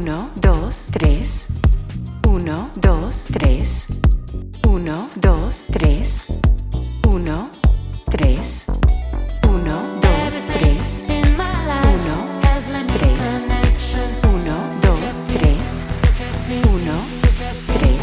1, 2, 3. 1, 2, 3. 1, 2, 3. 1, 3. 1, 2, 3. 1, 2, 3. 1, 3.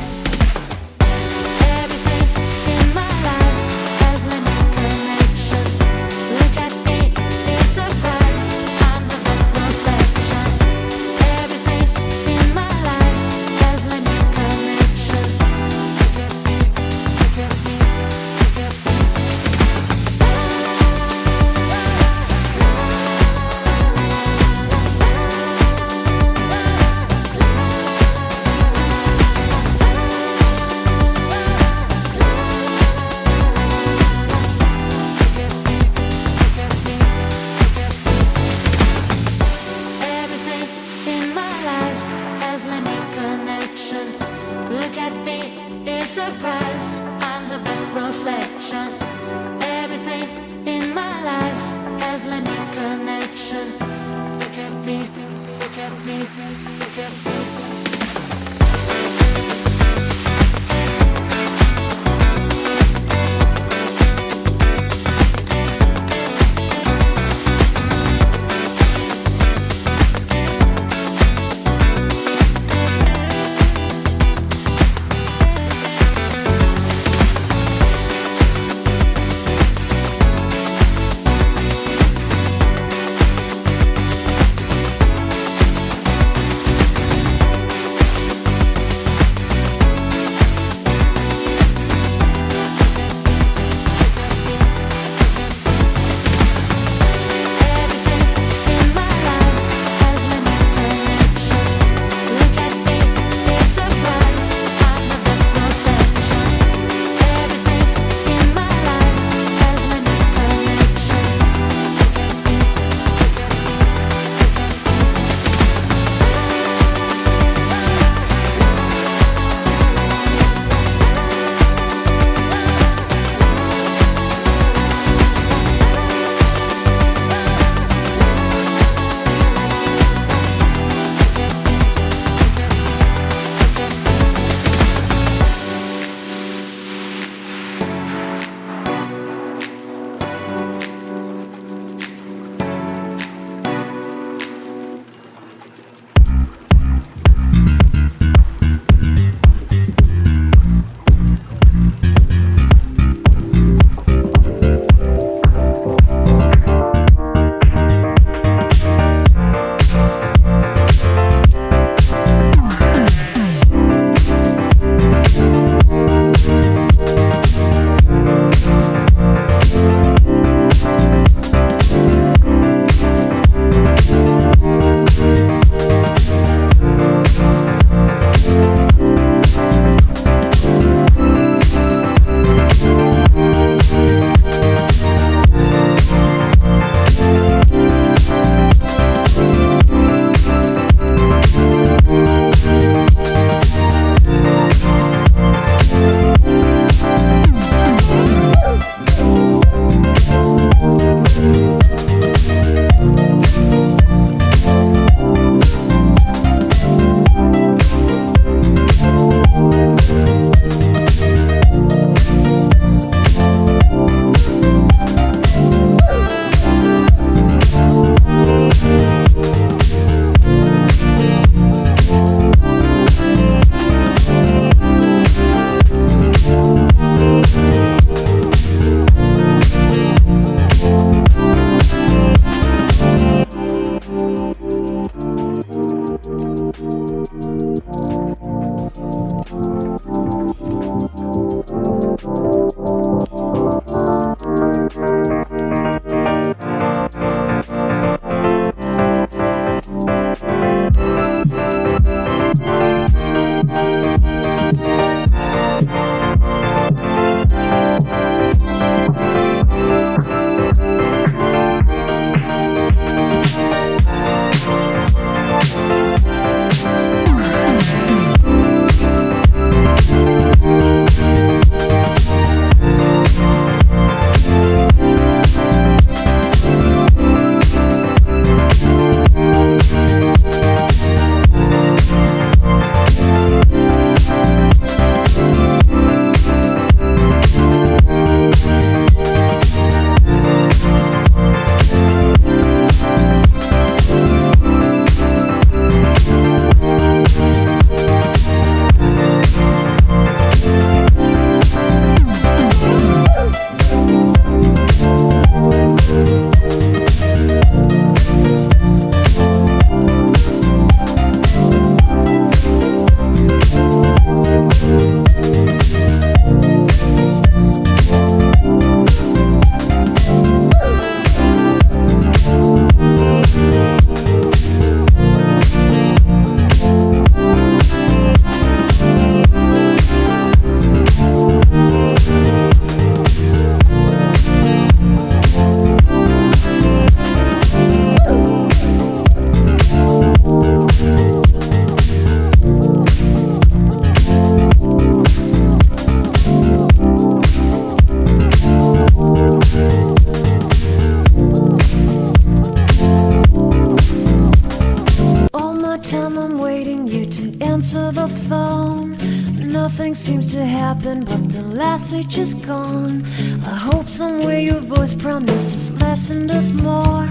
my time I'm waiting you to answer the phone. Nothing seems to happen, but the last stage is gone. I hope somewhere your voice promises less and us more,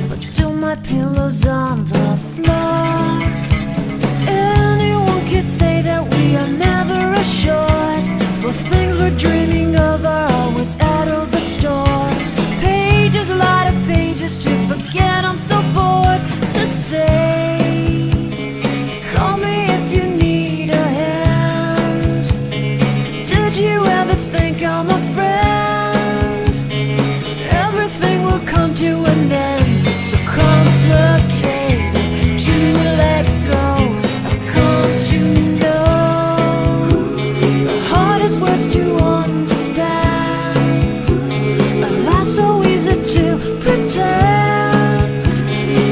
but still my pillow's on the floor. Anyone could say that we are never assured, for things we're dreaming of are always out of the store. Pages, a lot of pages to forget, I'm so bored to say. Call me if you need a hand. Did you ever think I'm a friend? Everything will come to an end. It's so complicated to let go. I've come to know the hardest words to understand. Alas, so easy to pretend,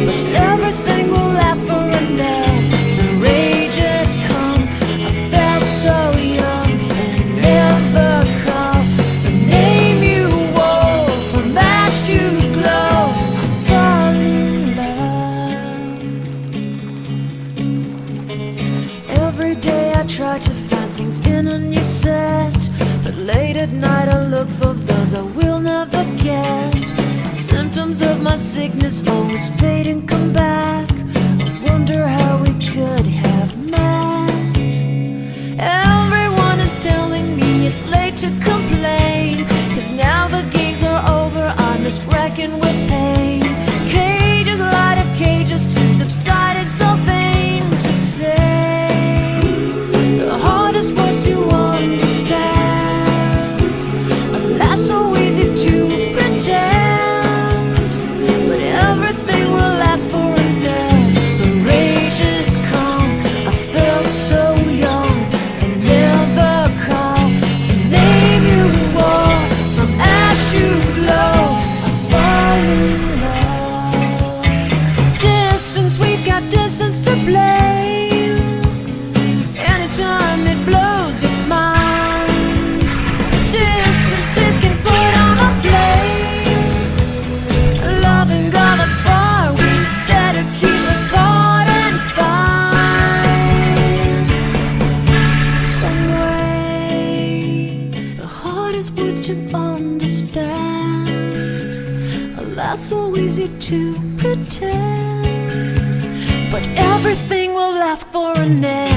but everything will last for a now. The rage has come. I felt so young and never called the name you wore. From ash to glow, I fall in love. Every day I try to find things in a new set, but late at night I look for those I will never get. Symptoms of my sickness always fade and come back. I wonder how we could have met. Everyone is telling me it's late to complain, 'cause now the games are over, I'm just wrecking with pain. Cages, a lot of cages to subside, it's so vain to say. The hardest words to understand. Alas, so easy to pretend, but everything will last for a night. The rage has come. I felt so young and never called the name you wore. From ash to glow, I fall in love. Distance, we've got distance to blame. Anytime it blows your mind, distances can put on a flame. Loving God that's far, we better keep it apart and find some way. The hardest words to understand, alas, so easy to pretend, but everything will last for a night.